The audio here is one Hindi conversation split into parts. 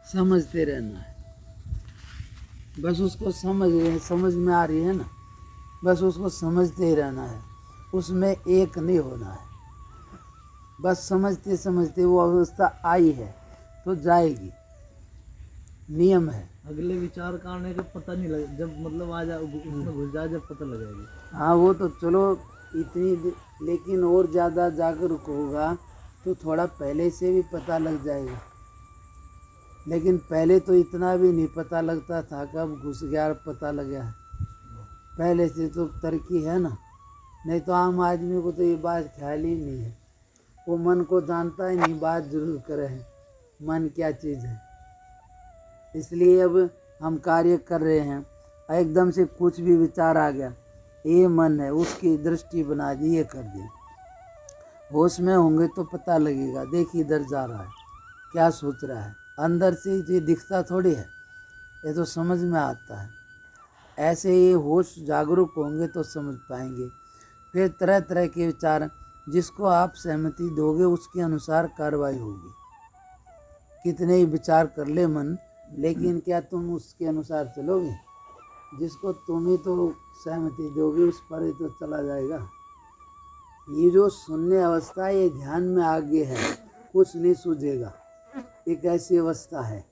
समझते रहना है। बस उसको समझ रहे हैं, समझ में आ रही है ना, बस उसको समझते ही रहना है, उसमें एक नहीं होना है। बस समझते समझते वो अवस्था आई है तो जाएगी, नियम है। अगले विचार करने का पता नहीं लगे, जब मतलब आ जाए उसमें घुस जाए जब पता लगेगा। हाँ वो तो चलो लेकिन और ज़्यादा जागरूक होगा तो थोड़ा पहले से भी पता लग जाएगा। लेकिन पहले तो इतना भी नहीं पता लगता था, कब घुस गया और पता लग गया। पहले से तो तरक्की है ना, नहीं तो आम आदमी को तो ये बात ख्याल ही नहीं है। वो मन को जानता ही नहीं, बात जरूर करे है मन क्या चीज़ है। इसलिए अब हम कार्य कर रहे हैं, एकदम से कुछ भी विचार आ गया, ये मन है, उसकी दृष्टि बना दी, ये कर दिया। होश में होंगे तो पता लगेगा, देख इधर जा रहा है, क्या सोच रहा है। अंदर से ये दिखता थोड़ी है, ये तो समझ में आता है। ऐसे ही होश जागरूक होंगे तो समझ पाएंगे। फिर तरह तरह के विचार, जिसको आप सहमति दोगे उसके अनुसार कार्रवाई होगी। कितने ही विचार कर ले मन, लेकिन क्या तुम उसके अनुसार चलोगे? जिसको तुम ही तो सहमति दोगे उस पर ही तो चला जाएगा। ये जो शून्य अवस्था है, ये ध्यान में आगे है, कुछ नहीं सूझेगा, एक ऐसी अवस्था है।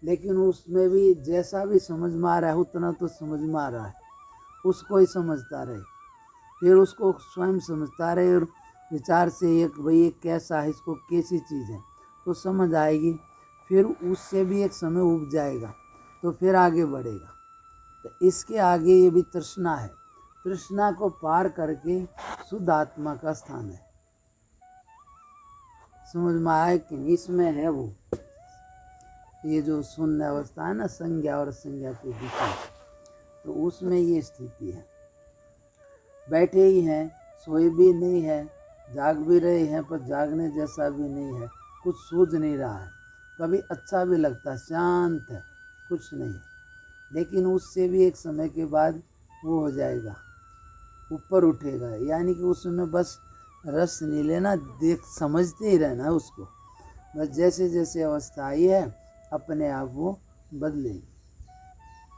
लेकिन उसमें भी जैसा भी समझ में आ रहा है उतना तो समझ में आ रहा है, उसको ही समझता रहे, फिर उसको स्वयं समझता रहे और विचार से एक भाई ये कैसा है, इसको कैसी चीज़ है तो समझ आएगी। फिर उससे भी एक समय उब जाएगा तो फिर आगे बढ़ेगा। तो इसके आगे ये भी तृष्णा है, तृष्णा को पार करके शुद्ध आत्मा का स्थान है। समझ में आए कि इसमें है वो, ये जो शून्य अवस्था है ना, संज्ञा और संज्ञा के बीच में, तो उसमें ये स्थिति है। बैठे ही हैं, सोए भी नहीं है, जाग भी रहे हैं पर जागने जैसा भी नहीं है, कुछ सूझ नहीं रहा है। कभी अच्छा भी लगता है, शांत है, कुछ नहीं, लेकिन उससे भी एक समय के बाद वो हो जाएगा, ऊपर उठेगा। यानी कि उसमें बस रस नहीं लेना, देख समझते ही रहना उसको। बस जैसे जैसे अवस्था आई है अपने आप वो बदलेगी।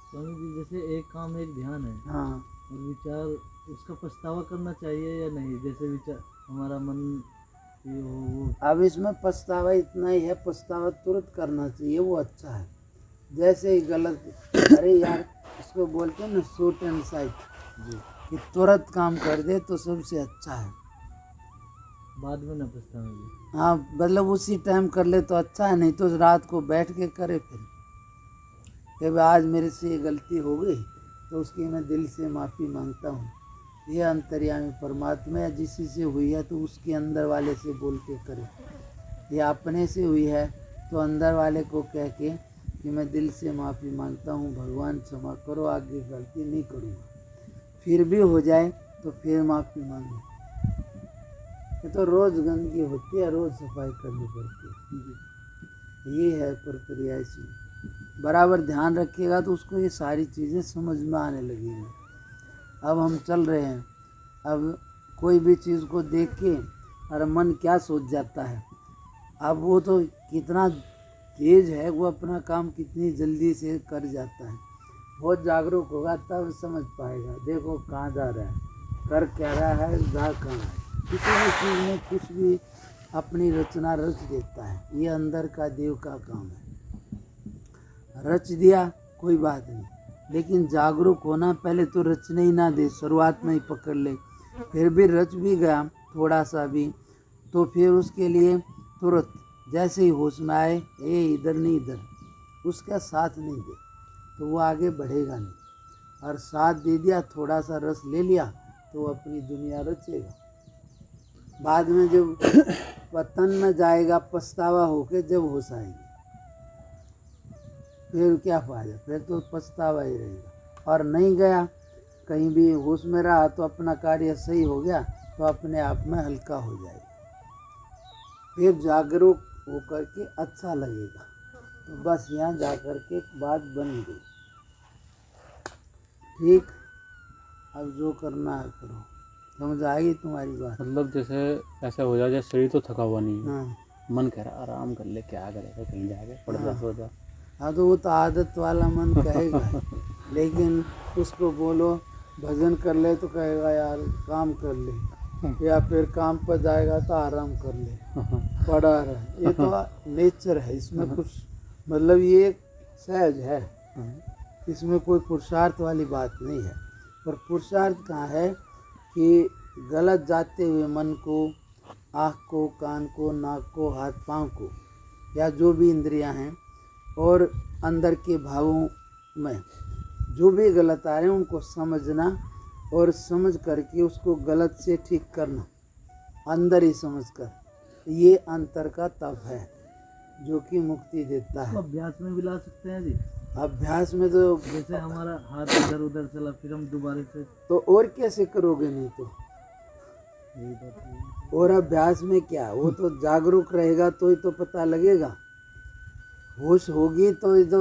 स्वामी जी, जैसे एक काम एक ध्यान है, हाँ, और विचार उसका पछतावा करना चाहिए या नहीं? जैसे विचार हमारा मन ये वो अब इसमें पछतावा इतना ही है, पछतावा तुरंत करना चाहिए, वो अच्छा है। जैसे ही गलत, अरे यार इसको बोलते हैं ना शूट एंड साइट, जी, कि तुरंत काम कर दे तो सबसे अच्छा है। बाद में न पछतावे जी। हाँ मतलब उसी टाइम कर ले तो अच्छा है, नहीं तो रात को बैठ के करे फिर कि आज मेरे से ये गलती हो गई तो उसकी मैं दिल से माफ़ी मांगता हूँ। ये अंतर्यामी परमात्मा है, जिसी से हुई है तो उसके अंदर वाले से बोल के करे। ये अपने से हुई है तो अंदर वाले को कह के कि मैं दिल से माफ़ी मांगता हूँ, भगवान क्षमा करो, आगे गलती नहीं करूँगा। फिर भी हो जाए तो फिर माफ़ी मांगो। ये तो रोज़ गंदगी होती है, रोज़ सफाई करनी पड़ती है। ये है प्रक्रिया इसमें। बराबर ध्यान रखिएगा तो उसको ये सारी चीज़ें समझ में आने लगेंगी। अब हम चल रहे हैं, अब कोई भी चीज़ को देख के और मन क्या सोच जाता है। अब वो तो कितना तेज है, वो अपना काम कितनी जल्दी से कर जाता है। बहुत जागरूक होगा तब समझ पाएगा, देखो कहाँ जा रहा है, कर क्या रहा है, जा कहाँ है। किसी भी चीज़ में कुछ भी अपनी रचना रच देता है, ये अंदर का देव का काम है। रच दिया कोई बात नहीं, लेकिन जागरूक होना, पहले तो रचने ही ना दे, शुरुआत में ही पकड़ ले। फिर भी रच भी गया थोड़ा सा भी तो फिर उसके लिए तुरंत जैसे ही होश में आए, ए इधर नहीं इधर, उसका साथ नहीं दे तो वो आगे बढ़ेगा नहीं। और साथ दे दिया, थोड़ा सा रस ले लिया तो वो अपनी दुनिया रचेगा। बाद में जब पतन में जाएगा, पछतावा होके जब होश आएगी, फिर क्या फायदा, फिर तो पछतावा ही रहेगा। और नहीं गया, कहीं भी होश में रहा तो अपना कार्य सही हो गया तो अपने आप में हल्का हो जाएगा। फिर जागरूक होकर के अच्छा लगेगा। तो बस यहाँ जा कर के एक बात बन गई, ठीक। अब जो करना है करो, समझ आएगी तुम्हारी बात। मतलब जैसे ऐसा हो जाए, शरीर तो थका हुआ नहीं है, हाँ मन कह रहा आराम कर ले, क्या करेगा, कहीं जाके पड़ जा, सो जा, हाँ तो वो तो आदत वाला मन कहेगा ही। लेकिन उसको बोलो भजन कर ले तो कहेगा यार काम कर ले, या फिर काम पर जाएगा तो आराम कर ले, पड़ा रहे। ये तो नेचर है, इसमें कुछ मतलब ये सहज है, इसमें कोई पुरुषार्थ वाली बात नहीं है। पर पुरुषार्थ कहाँ है कि गलत जाते हुए मन को, आँख को, कान को, नाक को, हाथ पाँव को, या जो भी इंद्रियां हैं और अंदर के भावों में जो भी गलत आ रहे हैं उनको समझना और समझ करके उसको गलत से ठीक करना, अंदर ही समझ कर, ये अंतर का तप है जो कि मुक्ति देता तो है। अभ्यास में भी ला सकते हैं जी। अभ्यास में तो जैसे हमारा हाथ इधर उधर चला फिर हम दोबारा से तो और कैसे करोगे, नहीं तो यही बात है। और अभ्यास में क्या, वो तो जागरूक रहेगा तो ही तो पता लगेगा, होश होगी तो ये तो